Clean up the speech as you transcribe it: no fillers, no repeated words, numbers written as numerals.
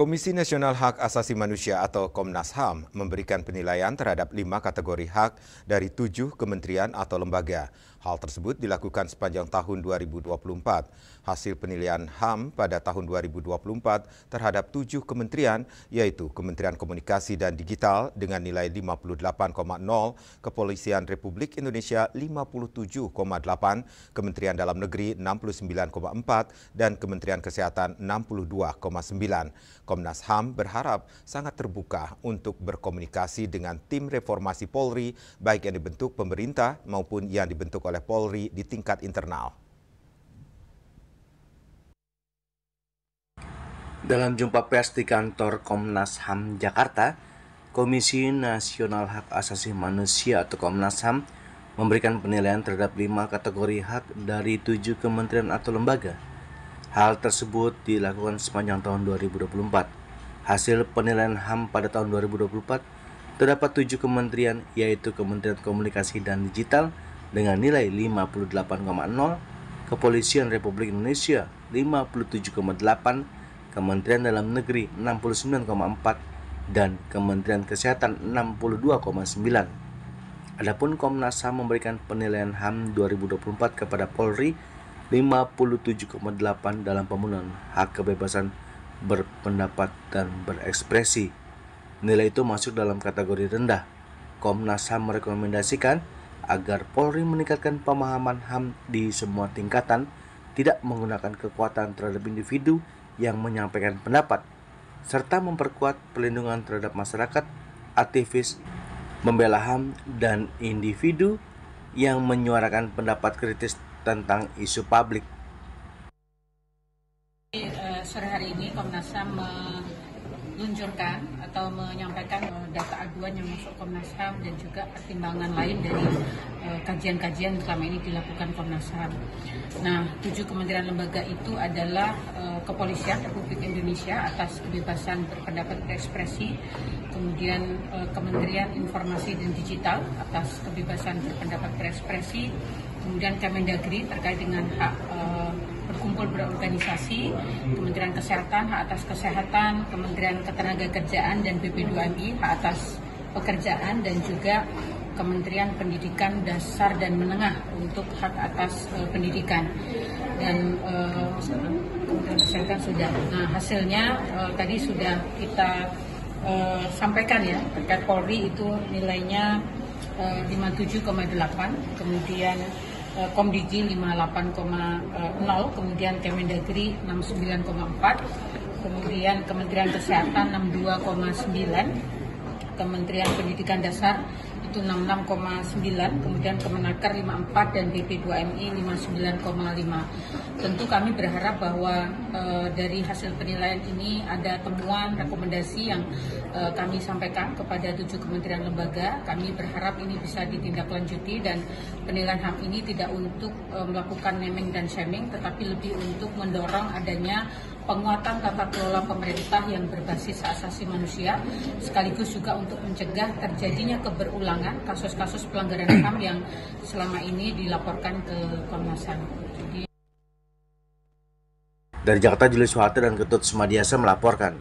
Komisi Nasional Hak Asasi Manusia atau Komnas HAM memberikan penilaian terhadap 5 kategori hak dari 7 kementerian atau lembaga. Hal tersebut dilakukan sepanjang tahun 2024. Hasil penilaian HAM pada tahun 2024 terhadap 7 kementerian yaitu Kementerian Komunikasi dan Digital dengan nilai 58,0, Kepolisian Republik Indonesia 57,8, Kementerian Dalam Negeri 69,4, dan Kementerian Kesehatan 62,9. Komnas HAM berharap sangat terbuka untuk berkomunikasi dengan tim reformasi Polri, baik yang dibentuk pemerintah maupun yang dibentuk oleh Polri di tingkat internal. Dalam jumpa pers di kantor Komnas HAM Jakarta, Komisi Nasional Hak Asasi Manusia atau Komnas HAM memberikan penilaian terhadap 5 kategori hak dari 7 kementerian atau lembaga. Hal tersebut dilakukan sepanjang tahun 2024. Hasil penilaian HAM pada tahun 2024 terdapat 7 kementerian, yaitu Kementerian Komunikasi dan Digital dengan nilai 58,0, Kepolisian Republik Indonesia 57,8, Kementerian Dalam Negeri 69,4, dan Kementerian Kesehatan 62,9. Adapun Komnas HAM memberikan penilaian HAM 2024 kepada Polri 57,8 dalam pemenuhan hak kebebasan berpendapat dan berekspresi. Nilai itu masuk dalam kategori rendah. Komnas HAM merekomendasikan agar Polri meningkatkan pemahaman HAM di semua tingkatan, tidak menggunakan kekuatan terhadap individu yang menyampaikan pendapat, serta memperkuat perlindungan terhadap masyarakat, aktivis, pembela HAM, dan individu yang menyuarakan pendapat kritis tentang isu publik. Sore hari ini Komnas HAM meluncurkan atau menyampaikan data aduan yang masuk Komnas HAM dan juga pertimbangan lain dari kajian-kajian selama ini dilakukan Komnas HAM. Nah, 7 kementerian lembaga itu adalah Kepolisian Republik Indonesia atas kebebasan berpendapat berekspresi, kemudian Kementerian Informasi dan Digital atas kebebasan berpendapat berekspresi, kemudian Kemendagri terkait dengan hak berkumpul berorganisasi, Kementerian Kesehatan hak atas kesehatan, Kementerian Ketenagakerjaan dan BP2MI hak atas pekerjaan, dan juga Kementerian Pendidikan Dasar dan Menengah untuk hak atas pendidikan. Dan Kementerian Kesehatan sudah. Nah, hasilnya tadi sudah kita sampaikan ya, terkait Polri itu nilainya 57,8, kemudian Komdigi 58,0, kemudian Kemendagri 69,4, kemudian Kementerian Kesehatan 62,9, Kementerian Pendidikan Dasar itu 66,9, kemudian Kemenaker 54 dan BP2MI 59,5. Tentu kami berharap bahwa dari hasil penilaian ini ada temuan rekomendasi yang kami sampaikan kepada 7 kementerian lembaga. Kami berharap ini bisa ditindaklanjuti dan penilaian HAM ini tidak untuk melakukan naming dan shaming, tetapi lebih untuk mendorong adanya penguatan tata kelola pemerintah yang berbasis asasi manusia, sekaligus juga untuk mencegah terjadinya keberulangan kasus-kasus pelanggaran HAM yang selama ini dilaporkan ke Komnas HAM. Dari Jakarta, Julius Soeharto dan Ketut Sumadiasa melaporkan.